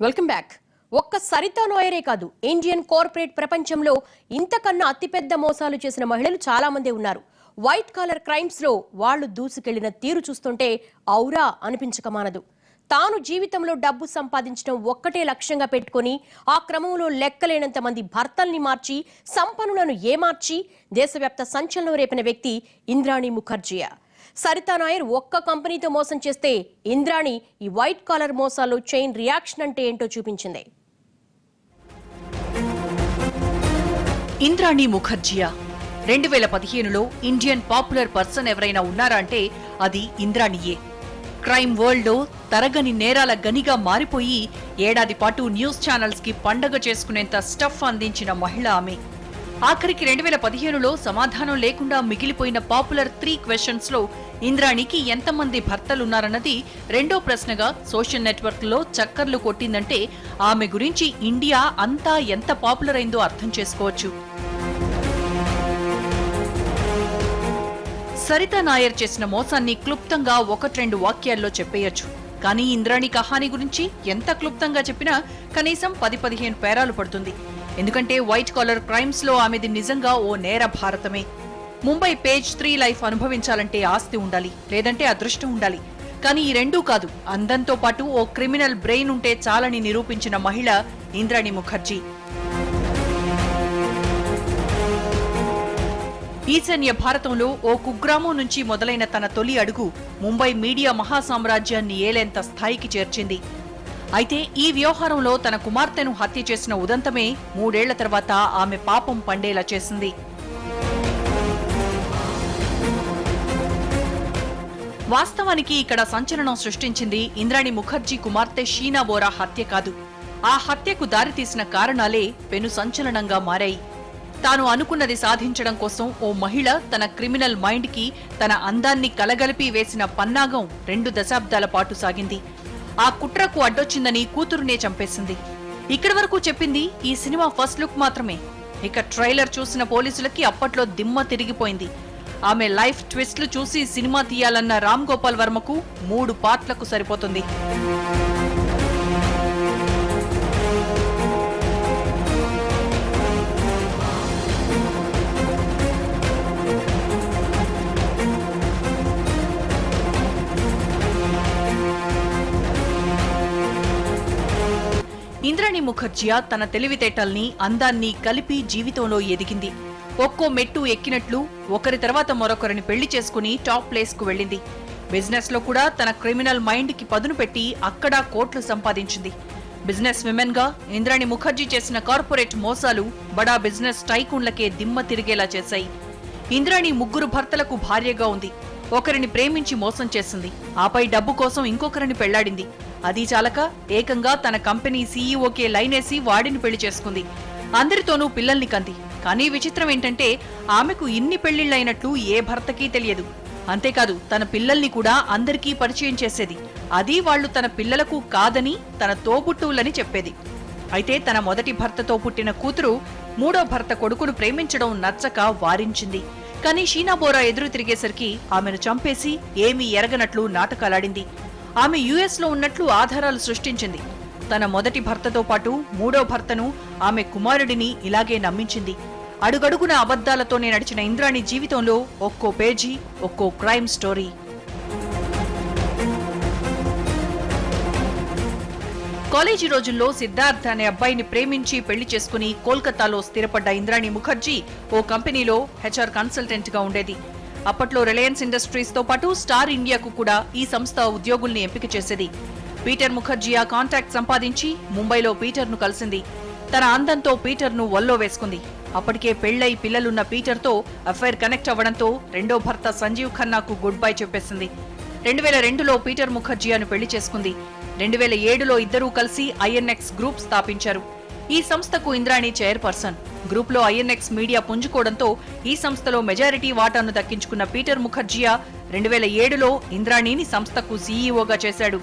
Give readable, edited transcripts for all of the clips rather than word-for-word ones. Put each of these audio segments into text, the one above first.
Welcome back. ఒక్క సరితా నాయరే కాదు, Indian corporate ప్రపంచంలో ఇంతకన్నా అతిపెద్ద మోసాలు చేసిన మహిళలు చాలా మంది ఉన్నారు. వైట్ కాలర్ క్రైమ్స్ లో వాళ్ళు దూసుకెళ్లిన తీరు చూస్తుంటే ఔరా అనిపించక మానదు. తాను జీవితంలో డబ్బు సంపాదించడం ఒక్కటే లక్ష్యంగా పెట్టుకుని ఆ క్రమంలో లెక్కలేనంత మంది భర్తల్ని మార్చి సంపన్నులను ఏమార్చి దేశవ్యాప్త సంచలనం రేపిన వ్యక్తి ఇంద్రాణి ముఖర్జీ. సరితా నాయర్ ఒక్క కంపెనీతో మోసం చేస్తే ఇంద్రాణి ఈ వైట్ కాలర్ మోసాల్లో చైన్ రియాక్షన్ అంటే ఏంటో చూపించింది. ఇంద్రాణి ముఖర్జియా 2015లో ఇండియన్ పాపులర్ పర్సన్ ఎవరైనా ఉన్నారా అంటే అది ఇంద్రాణియే. క్రైమ్ వరల్డ్ లో తరగని నేరాల గనిగా మారిపోయి ఏడాది పాటు న్యూస్ ఛానల్స్ కి పండగ చేసుకునేంత స్టఫ్ అందించిన మహిళ ఆమె. ఆఖరికి 2015లో సమాధానం లేకుండా మిగిలిపోయిన పాపులర్ 3 క్వశ్చన్స్ లో ఇంద్రాణికి ఎంతమంది భర్తలున్నారన్నది రెండో ప్రశ్నగా సోషల్ నెట్వర్క్లో చక్కర్లు కొట్టిందంటే ఆమె గురించి ఇండియా అంతా ఎంత పాపులర్ అయిందో అర్థం చేసుకోవచ్చు. సరితా నాయర్ చేసిన మోసాన్ని క్లుప్తంగా 1-2 వాక్యాల్లో చెప్పేయచ్చు. కానీ ఇంద్రాణి కహాని గురించి ఎంత క్లుప్తంగా చెప్పినా కనీసం 10-15 పేరాలు పడుతుంది. ఎందుకంటే వైట్ కాలర్ క్రైమ్స్ లో ఆమెది నిజంగా ఓ నేర భారతమే. ముంబై పేజ్ 3 లైఫ్ అనుభవించాలంటే ఆస్తి ఉండాలి, లేదంటే అదృష్టం ఉండాలి. కానీ ఈ రెండూ కాదు, అందంతో పాటు ఓ క్రిమినల్ బ్రెయిన్ ఉంటే చాలని నిరూపించిన మహిళ ఇంద్రాణి ముఖర్జీ. ఈశాన్య భారతంలో ఓ కుగ్రామం నుంచి మొదలైన తన తొలి అడుగు ముంబై మీడియా మహాసామ్రాజ్యాన్ని ఏలేంత స్థాయికి చేర్చింది. అయితే ఈ వ్యవహారంలో తన కుమార్తెను హత్య చేసిన ఉదంతమే 3 ఏళ్ల తర్వాత ఆమె పాపం పండేలా చేసింది. వాస్తవానికి ఇక్కడ సంచలనం సృష్టించింది ఇంద్రాణి ముఖర్జీ కుమార్తె షీనా బోరా హత్య కాదు. ఆ హత్యకు దారితీసిన కారణాలే పెను సంచలనంగా మారాయి. తాను అనుకున్నది సాధించడం కోసం ఓ మహిళ తన క్రిమినల్ మైండ్ కి తన అందాన్ని కలగలిపి వేసిన పన్నాగం 2 దశాబ్దాల పాటు సాగింది. ఆ కుట్రకు అడ్డొచ్చిందని కూతురునే చంపేసింది. ఇక్కడి వరకు చెప్పింది ఈ సినిమా ఫస్ట్ లుక్ మాత్రమే. ఇక ట్రైలర్ చూసిన పోలీసులకి అప్పట్లో దిమ్మ తిరిగిపోయింది. ఆమె లైఫ్ ట్విస్ట్లు చూసి సినిమా తీయాలన్న రామ్ గోపాల్ వర్మకు 3 పార్ట్లకు సరిపోతుంది. ఇంద్రాణి ముఖర్జియా తన తెలివితేటల్ని అందాన్ని కలిపి జీవితంలో ఎదిగింది. ఒక్కో మెట్టు ఎక్కినట్లు ఒకరి తర్వాత మరొకరిని పెళ్లి చేసుకుని టాప్ ప్లేస్ కు వెళ్లింది. బిజినెస్ లో కూడా తన క్రిమినల్ మైండ్ కి పదును పెట్టి అక్కడా కోట్లు సంపాదించింది. బిజినెస్ విమెన్ గా ఇంద్రాణి ముఖర్జీ చేసిన కార్పొరేట్ మోసాలు బడా బిజినెస్ టైకూన్లకే దిమ్మ తిరిగేలా చేశాయి. ఇంద్రాణి 3 భర్తలకు భార్యగా ఉంది. ఒకరిని ప్రేమించి మోసం చేసింది. ఆపై డబ్బు కోసం ఇంకొకరిని పెళ్లాడింది. అది చాలక ఏకంగా తన కంపెనీ సీఈఓకే లైనేసి వాడిని పెళ్లి చేసుకుంది. అందరితోనూ పిల్లల్ని కంది. కానీ విచిత్రం ఏంటంటే ఆమెకు ఇన్ని పెళ్లిళ్లైనట్లు ఏ భర్తకీ తెలియదు. అంతేకాదు తన పిల్లల్ని కూడా అందరికీ పరిచయం చేసేది. అది వాళ్లు తన పిల్లలకు కాదని తన తోబుట్టువులని చెప్పేది. అయితే తన మొదటి భర్తతో పుట్టిన కూతురు 3వ భర్త కొడుకును ప్రేమించడం నచ్చక వారించింది. కానీ షీనా బోరా ఎదురు తిరిగేసరికి ఆమెను చంపేసి ఏమీ ఎరగనట్లు నాటకాలాడింది. ఆమె యుఎస్ లో ఉన్నట్లు ఆధారాలు సృష్టించింది. తన మొదటి భర్తతో పాటు 3వ భర్తను ఆమె కుమారుడిని ఇలాగే నమ్మించింది. అడుగడుగున అబద్దాలతోనే నడిచిన ఇంద్రాణి జీవితంలో ఒక్కో పేజీ ఒక్కో క్రైమ్ స్టోరీ. కాలేజీ రోజుల్లో సిద్ధార్థ్ అనే అబ్బాయిని ప్రేమించి పెళ్లి చేసుకుని కోల్కతాలో స్థిరపడ్డ ఇంద్రాణి ముఖర్జీ ఓ కంపెనీలో హెచ్ఆర్ కన్సల్టెంట్ గా ఉండేది. అప్పట్లో రిలయన్స్ ఇండస్ట్రీస్ తో పాటు స్టార్ ఇండియాకు కూడా ఈ సంస్థ ఉద్యోగుల్ని ఎంపిక చేసేది. పీటర్ ముఖర్జీ ఆ కాంటాక్ట్ సంపాదించి ముంబైలో పీటర్ ను కలిసింది. తన అందంతో పీటర్ ను వల్లో వేసుకుంది. అప్పటికే పెళ్లై పిల్లలున్న పీటర్ తో అఫైర్ కనెక్ట్ అవ్వడంతో రెండో భర్త సంజీవ్ ఖన్నాకు గుడ్ బై చెప్పేసింది. 2002లో పీటర్ ముఖర్జియాను పెళ్లి చేసుకుంది. 2007లో ఇద్దరూ కలిసి ఐఎన్ఎక్స్ గ్రూప్ స్థాపించారు. ఈ సంస్థకు ఇంద్రాణి చైర్పర్సన్. గ్రూప్ లో ఐఎన్ఎక్స్ మీడియా పుంజుకోవడంతో ఈ సంస్థలో మెజారిటీ వాటాను దక్కించుకున్న పీటర్ ముఖర్జియా 2007లో ఇంద్రాణిని సంస్థకు సీఈఓగా చేశాడు.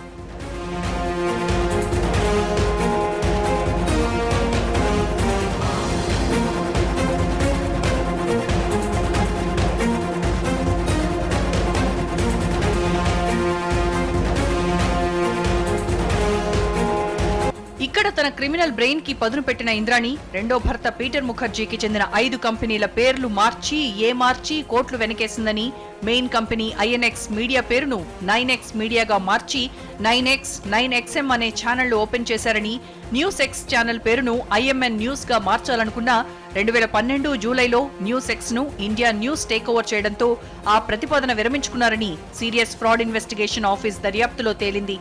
ఇక్కడ తన క్రిమినల్ బ్రెయిన్ కి పదును పెట్టిన ఇంద్రాణి రెండో భర్త పీటర్ ముఖర్జీకి చెందిన 5 కంపెనీల పేర్లు మార్చి కోట్లు వెనకేసిందని, మెయిన్ కంపెనీ INX మీడియా పేరును 9X మీడియాగా మార్చి 9XM అనే ఛానళ్లు ఓపెన్ చేశారని, న్యూస్ X ఛానల్ పేరును IMN న్యూస్ గా మార్చాలనుకున్న 2012 జూలైలో న్యూస్ X ను ఇండియా న్యూస్ టేక్ ఓవర్ చేయడంతో ఆ ప్రతిపాదన విరమించుకున్నారని సీరియస్ ఫ్రాడ్ ఇన్వెస్టిగేషన్ ఆఫీస్ దర్యాప్తులో తేలింది.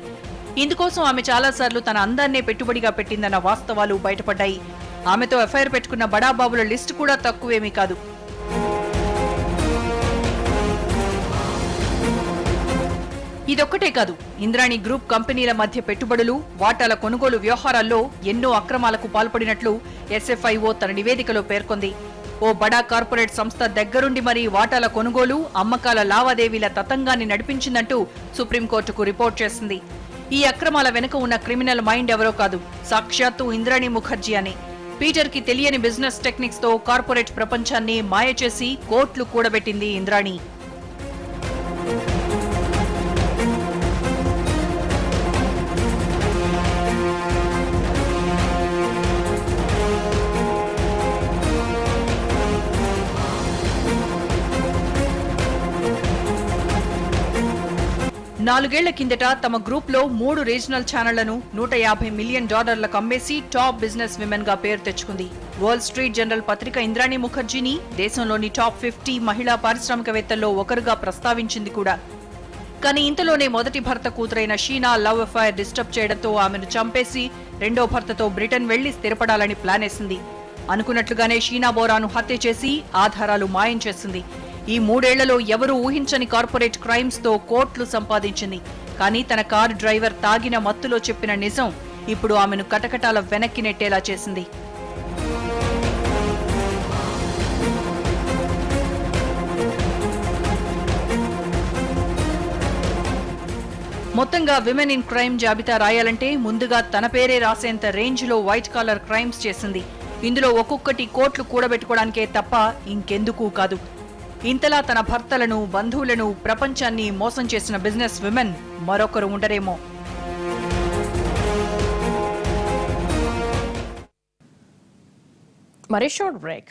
ఇందుకోసం ఆమె చాలాసార్లు తన అందాన్నే పెట్టుబడిగా పెట్టిందన్న వాస్తవాలు బయటపడ్డాయి. ఆమెతో ఎఫ్ఐఆర్ పెట్టుకున్న బడాబాబుల లిస్టు కూడా తక్కువేమీ కాదు. ఇదొక్కటే కాదు, ఇంద్రాణి గ్రూప్ కంపెనీల మధ్య పెట్టుబడులు, వాటాల కొనుగోలు వ్యవహారాల్లో ఎన్నో అక్రమాలకు పాల్పడినట్లు SFIO తన నివేదికలో పేర్కొంది. ఓ బడా కార్పొరేట్ సంస్థ దగ్గరుండి మరీ వాటాల కొనుగోలు, అమ్మకాల లావాదేవీల తతంగాన్ని నడిపించిందంటూ సుప్రీంకోర్టుకు రిపోర్ట్ చేసింది. ఈ అక్రమాల వెనుక ఉన్న క్రిమినల్ మైండ్ ఎవరో కాదు, సాక్షాత్తు ఇంద్రాణి ముఖర్జీ అని. పీటర్ కి తెలియని బిజినెస్ టెక్నిక్స్ తో కార్పొరేట్ ప్రపంచాన్ని మాయ చేసి కోట్లు కూడబెట్టింది ఇంద్రాణి. నాలుగేళ్ల కిందట తమ గ్రూప్ లో 3 రీజనల్ ఛానళ్లను $150 మిలియన్ అమ్మేసి టాప్ బిజినెస్ విమెన్ గా పేరు తెచ్చుకుంది. వాల్ స్ట్రీట్ జనరల్ పత్రిక ఇంద్రాణి ముఖర్జీని దేశంలోని టాప్ 50 మహిళా పారిశ్రామికవేత్తల్లో ఒకరుగా ప్రస్తావించింది కూడా. కానీ ఇంతలోనే మొదటి భర్త కూతురైన షీనా లవ్ అఫైర్ డిస్టర్బ్ చేయడంతో ఆమెను చంపేసి రెండో భర్తతో బ్రిటన్ వెళ్లి స్థిరపడాలని ప్లానేసింది. అనుకున్నట్లుగానే షీనా బోరాను హత్య చేసి ఆధారాలు మాయం చేసింది. ఈ 3 ఏళ్లలో ఎవరూ ఊహించని కార్పొరేట్ క్రైమ్స్ తో కోట్లు సంపాదించింది. కానీ తన కారు డ్రైవర్ తాగిన మత్తులో చెప్పిన నిజం ఇప్పుడు ఆమెను కటకటాల వెనక్కి నెట్టేలా చేసింది. మొత్తంగా విమెన్ ఇన్ క్రైమ్ జాబితా రాయాలంటే ముందుగా తన పేరే రాసేంత రేంజ్ లో వైట్ కాలర్ క్రైమ్స్ చేసింది. ఇందులో ఒక్కొక్కటి కోట్లు కూడబెట్టుకోవడానికే తప్ప ఇంకెందుకు కాదు. ఇంతలా తన భర్తలను, బంధువులను, ప్రపంచాన్ని మోసం చేసిన బిజినెస్ విమెన్ మరొకరు ఉండరేమో. మరి షార్ట్ బ్రేక్.